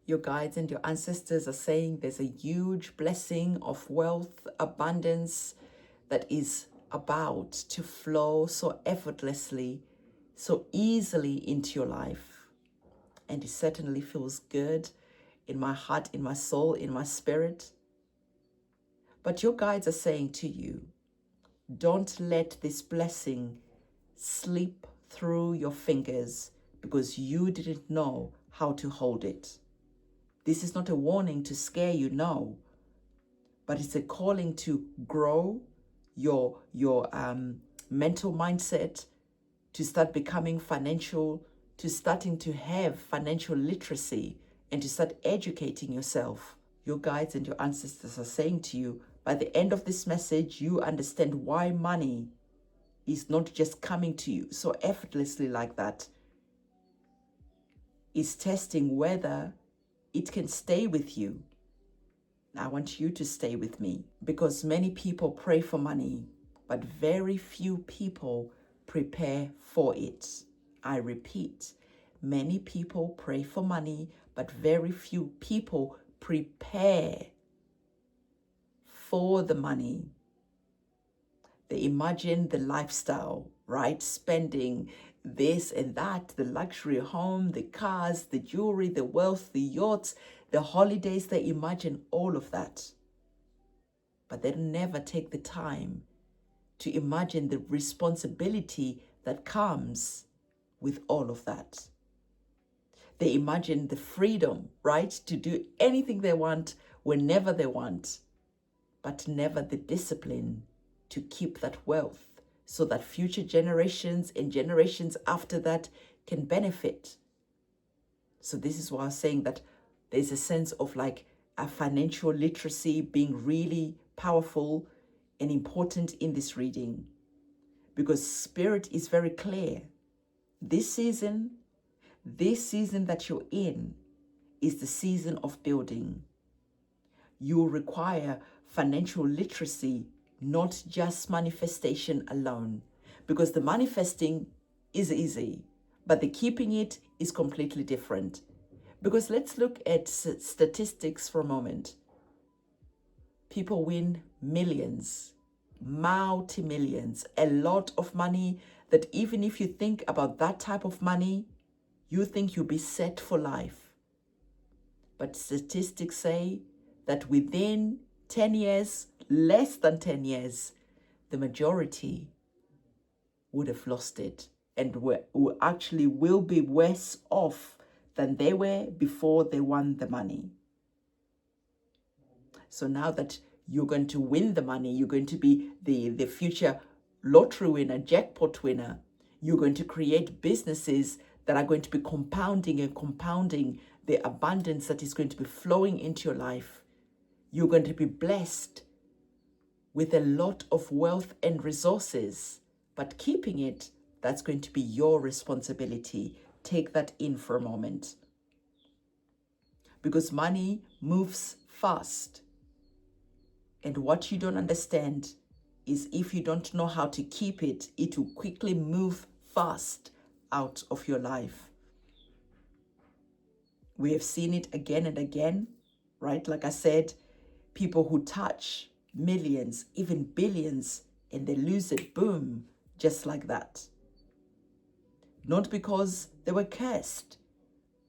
Your guides and your ancestors are saying there's a huge blessing of wealth, abundance that is about to flow so effortlessly, so easily into your life. And it certainly feels good in my heart, in my soul, in my spirit. But your guides are saying to you, don't let this blessing slip through your fingers because you didn't know how to hold it. This is not a warning to scare you, no, but it's a calling to grow your mental mindset, to start becoming financial, to starting to have financial literacy, and to start educating yourself. Your guides and your ancestors are saying to you, by the end of this message, you understand why money is not just coming to you so effortlessly like that. It's testing whether it can stay with you. I want you to stay with me because many people pray for money, but very few people prepare for it. I repeat, many people pray for money, but very few people prepare for the money. They imagine the lifestyle, right? Spending this and that, the luxury home, the cars, the jewelry, the wealth, the yachts, the holidays. They imagine all of that. But they never take the time to imagine the responsibility that comes with all of that. They imagine the freedom, right? To do anything they want, whenever they want, but never the discipline to keep that wealth so that future generations and generations after that can benefit. So this is why I'm saying that there's a sense of like a financial literacy being really powerful and important in this reading, because Spirit is very clear. This season that you're in is the season of building. You require financial literacy, not just manifestation alone, because the manifesting is easy, but the keeping it is completely different. Because let's look at statistics for a moment. People win millions, multi-millions, a lot of money that even if you think about that type of money, you think you'll be set for life. But statistics say that within 10 years, less than 10 years, the majority would have lost it and will be worse off than they were before they won the money. So now that you're going to win the money, you're going to be the future lottery winner, jackpot winner, you're going to create businesses that are going to be compounding and compounding the abundance that is going to be flowing into your life. You're going to be blessed with a lot of wealth and resources, but keeping it, that's going to be your responsibility. Take that in for a moment. Because money moves fast. And what you don't understand is if you don't know how to keep it, it will quickly move fast out of your life. We have seen it again and again, right? Like I said, people who touch millions, even billions, and they lose it, boom, just like that. Not because they were cursed,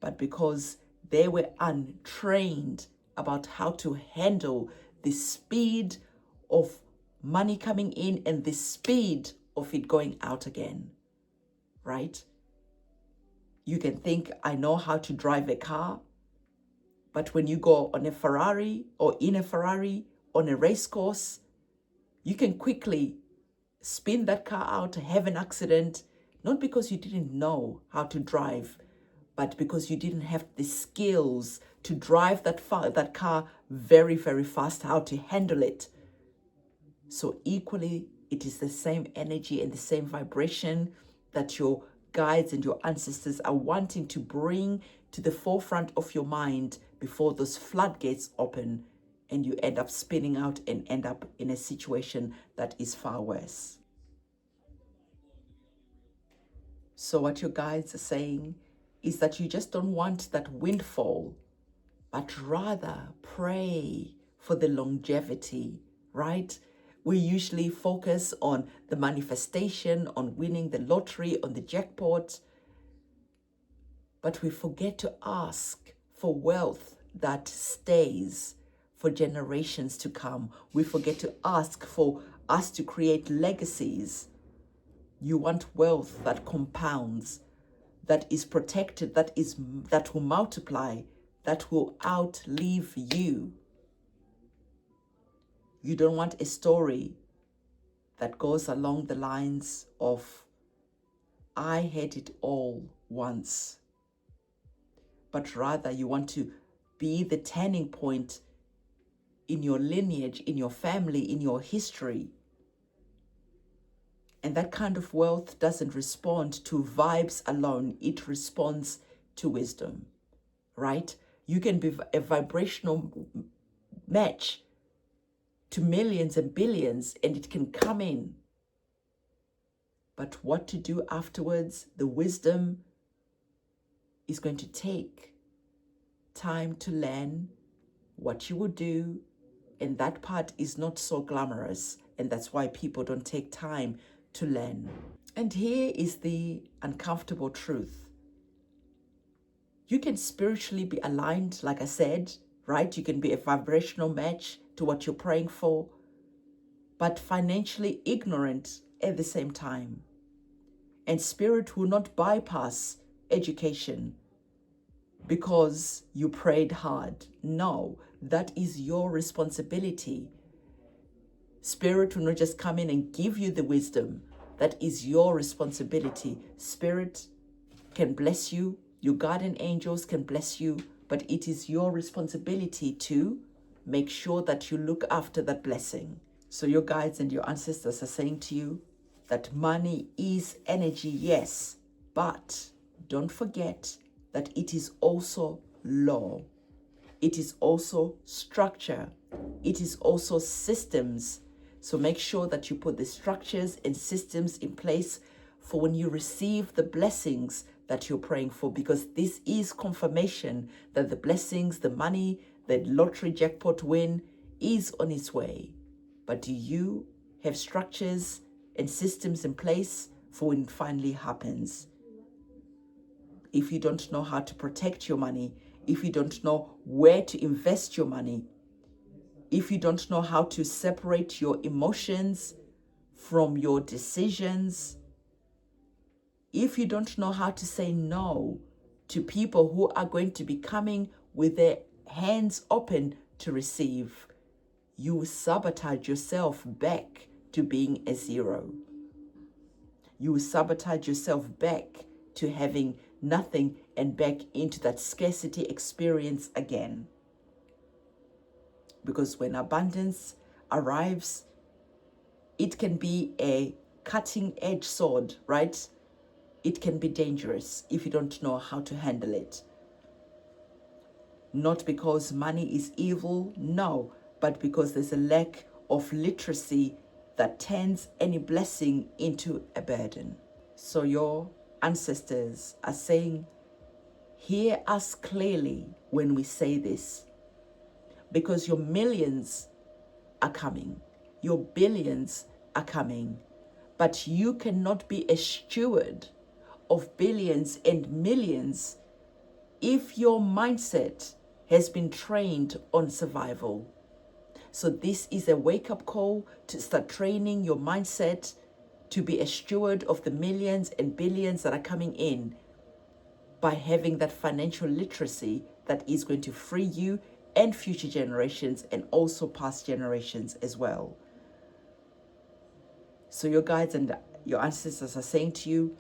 but because they were untrained about how to handle the speed of money coming in and the speed of it going out again, right? You can think, I know how to drive a car, but when you go on a Ferrari or in a Ferrari on a race course, you can quickly spin that car out, have an accident, not because you didn't know how to drive, but because you didn't have the skills to drive that car very, very fast, how to handle it. So equally, it is the same energy and the same vibration that your guides and your ancestors are wanting to bring to the forefront of your mind before those floodgates open and you end up spinning out and end up in a situation that is far worse. So what your guides are saying is that you just don't want that windfall but rather pray for the longevity, right? We usually focus on the manifestation, on winning the lottery, on the jackpot, but we forget to ask for wealth that stays for generations to come. We forget to ask for us to create legacies. You want wealth that compounds, that is protected, that will multiply, that will outlive you. You don't want a story that goes along the lines of, I had it all once. But rather you want to be the turning point in your lineage, in your family, in your history. And that kind of wealth doesn't respond to vibes alone. It responds to wisdom, right? You can be a vibrational match to millions and billions, and it can come in. But what to do afterwards, the wisdom is going to take time to learn what you would do. And that part is not so glamorous. And that's why people don't take time to learn. And here is the uncomfortable truth. You can spiritually be aligned, like I said, right? You can be a vibrational match to what you're praying for, but financially ignorant at the same time. And spirit will not bypass education because you prayed hard. No, that is your responsibility. Spirit will not just come in and give you the wisdom. That is your responsibility. Spirit can bless you. Your guardian angels can bless you. But it is your responsibility to make sure that you look after that blessing. So your guides and your ancestors are saying to you that money is energy, yes. But don't forget that it is also law. It is also structure. It is also systems. So make sure that you put the structures and systems in place for when you receive the blessings that you're praying for, because this is confirmation that the blessings, the money, the lottery jackpot win is on its way. But do you have structures and systems in place for when it finally happens? If you don't know how to protect your money, if you don't know where to invest your money, if you don't know how to separate your emotions from your decisions, if you don't know how to say no to people who are going to be coming with their hands open to receive, you will sabotage yourself back to being a zero. You will sabotage yourself back to having nothing and back into that scarcity experience again. Because when abundance arrives, it can be a cutting-edge sword, right? It can be dangerous if you don't know how to handle it. Not because money is evil, no, but because there's a lack of literacy that turns any blessing into a burden. So your ancestors are saying, hear us clearly when we say this, because your millions are coming, your billions are coming, but you cannot be a steward of billions and millions if your mindset has been trained on survival. So this is a wake-up call to start training your mindset to be a steward of the millions and billions that are coming in by having that financial literacy that is going to free you and future generations and also past generations as well. So your guides and your ancestors are saying to you,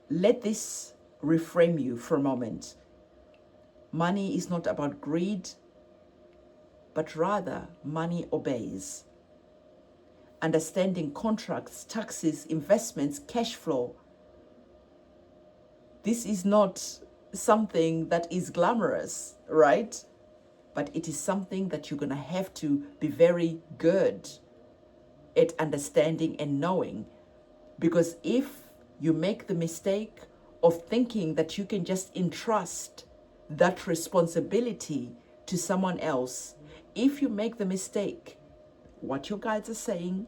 let this reframe you for a moment. Money is not about greed, but rather money obeys. Understanding contracts, taxes, investments, cash flow. This is not something that is glamorous, right? But it is something that you're going to have to be very good at understanding and knowing. Because if you make the mistake of thinking that you can just entrust that responsibility to someone else. If you make the mistake, what your guides are saying,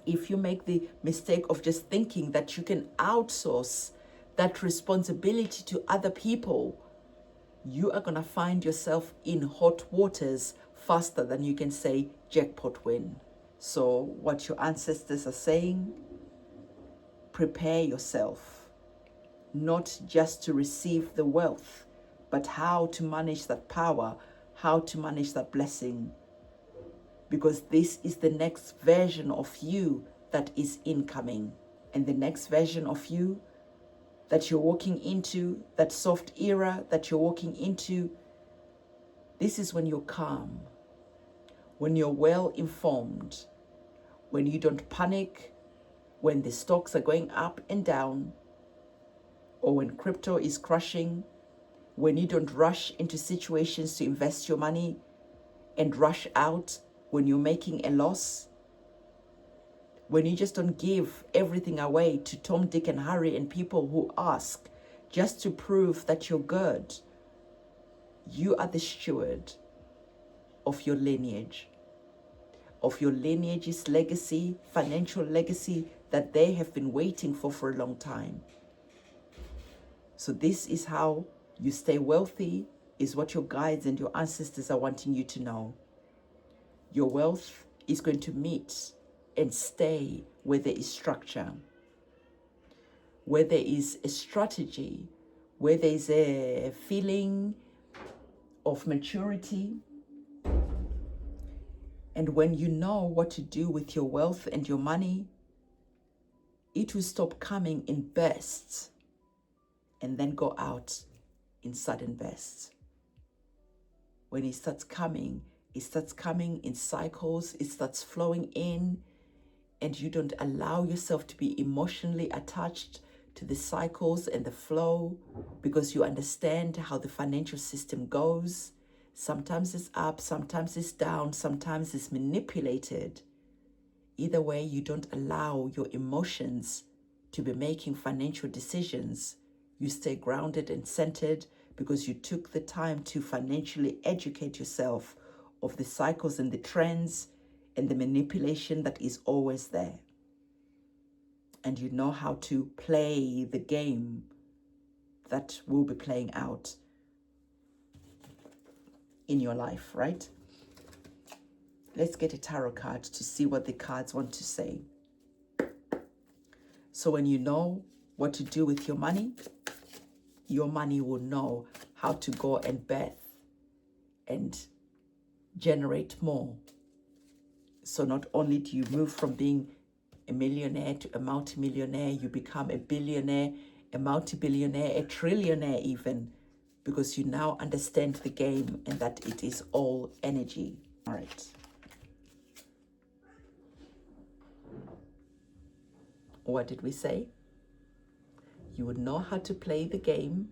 if you make the mistake of just thinking that you can outsource that responsibility to other people, you are going to find yourself in hot waters faster than you can say jackpot win. So what your ancestors are saying, prepare yourself, not just to receive the wealth, but how to manage that power, how to manage that blessing. Because this is the next version of you that is incoming. And the next version of you that you're walking into, that soft era that you're walking into, this is when you're calm, when you're well informed, when you don't panic, when the stocks are going up and down, or when crypto is crashing, when you don't rush into situations to invest your money and rush out when you're making a loss, when you just don't give everything away to Tom, Dick, and Harry and people who ask just to prove that you're good. You are the steward of your lineage, of your lineage's legacy, financial legacy that they have been waiting for a long time. So this is how you stay wealthy, is what your guides and your ancestors are wanting you to know. Your wealth is going to meet and stay where there is structure, where there is a strategy, where there is a feeling of maturity. And when you know what to do with your wealth and your money, it will stop coming in bursts and then go out in sudden bursts. When it starts coming in cycles, it starts flowing in, and you don't allow yourself to be emotionally attached to the cycles and the flow, because you understand how the financial system goes. Sometimes it's up, sometimes it's down, sometimes it's manipulated. Either way, you don't allow your emotions to be making financial decisions. You stay grounded and centered because you took the time to financially educate yourself of the cycles and the trends and the manipulation that is always there. And you know how to play the game that will be playing out in your life, right? Let's get a tarot card to see what the cards want to say. So when you know what to do with your money will know how to go and birth and generate more. So not only do you move from being a millionaire to a multimillionaire, you become a billionaire, a multi-billionaire, a trillionaire even, because you now understand the game and that it is all energy. All right. What did we say? You would know how to play the game,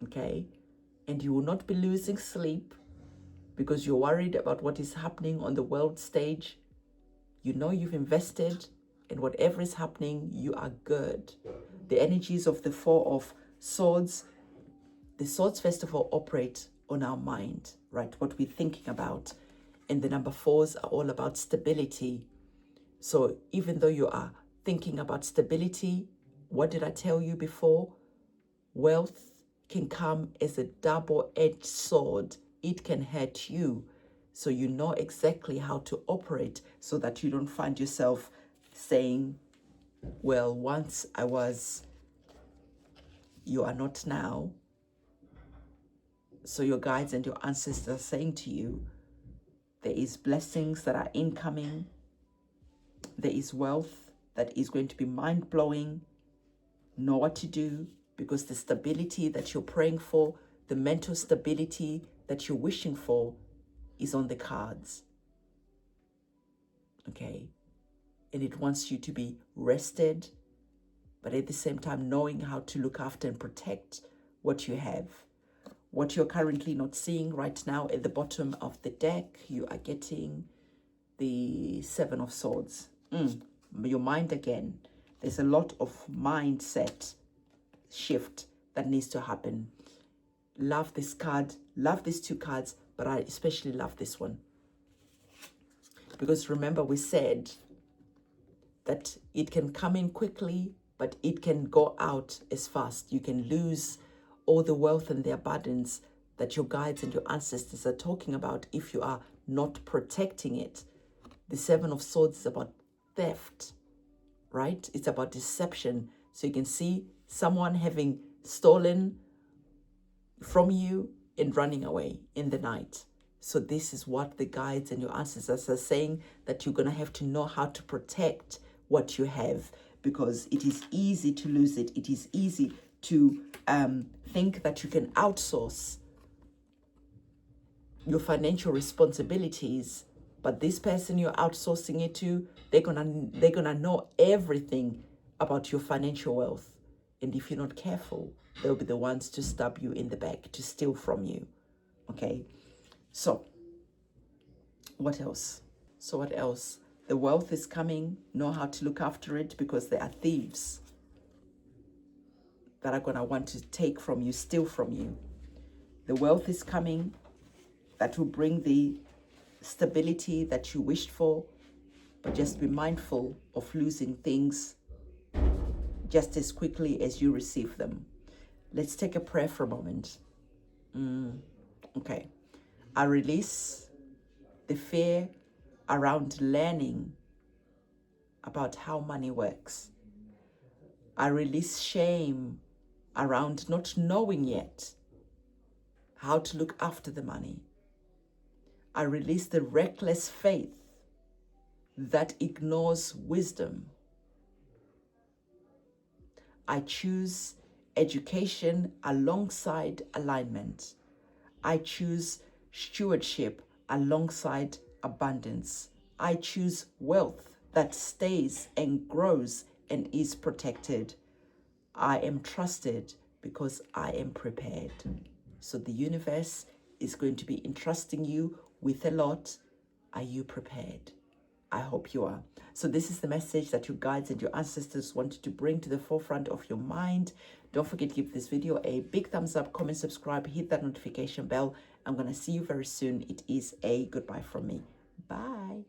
okay? And you will not be losing sleep because you're worried about what is happening on the world stage. You know you've invested, and whatever is happening, you are good. The energies of the Four of Swords, the Swords first of all operate on our mind, right? What we're thinking about. And the number fours are all about stability. So even though you are thinking about stability, what did I tell you before? Wealth can come as a double-edged sword. It can hurt you. So you know exactly how to operate so that you don't find yourself saying, well, once I was, you are not now. So your guides and your ancestors are saying to you, there is blessings that are incoming. There is wealth that is going to be mind-blowing. Know what to do, because the stability that you're praying for, the mental stability that you're wishing for is on the cards. Okay? And it wants you to be rested, but at the same time knowing how to look after and protect what you have. What you're currently not seeing right now at the bottom of the deck, you are getting the Seven of Swords. Your mind again. There's a lot of mindset shift that needs to happen. Love this card, love these two cards, but I especially love this one. Because remember, we said that it can come in quickly, but it can go out as fast. You can lose all the wealth and the abundance that your guides and your ancestors are talking about if you are not protecting it. The Seven of Swords is about theft, right? It's about deception. So you can see someone having stolen from you and running away in the night. So this is what the guides and your ancestors are saying, that you're going to have to know how to protect what you have, because it is easy to lose it. It is easy to think that you can outsource your financial responsibilities, but this person you're outsourcing it to, they're gonna know everything about your financial wealth. And if you're not careful, they'll be the ones to stab you in the back, to steal from you. Okay, so what else? The wealth is coming. Know how to look after it, because there are thieves that are going to want to take from you, steal from you. The wealth is coming that will bring the stability that you wished for, but just be mindful of losing things just as quickly as you receive them. Let's take a prayer for a moment. Okay. I release the fear around learning about how money works. I release shame around not knowing yet how to look after the money. I release the reckless faith that ignores wisdom. I choose education alongside alignment. I choose stewardship alongside abundance. I choose wealth that stays and grows and is protected. I am trusted because I am prepared. So the universe is going to be entrusting you with a lot. Are you prepared? I hope you are. So this is the message that your guides and your ancestors wanted to bring to the forefront of your mind. Don't forget to give this video a big thumbs up, comment, subscribe, hit that notification bell. I'm going to see you very soon. It is a goodbye from me. Bye.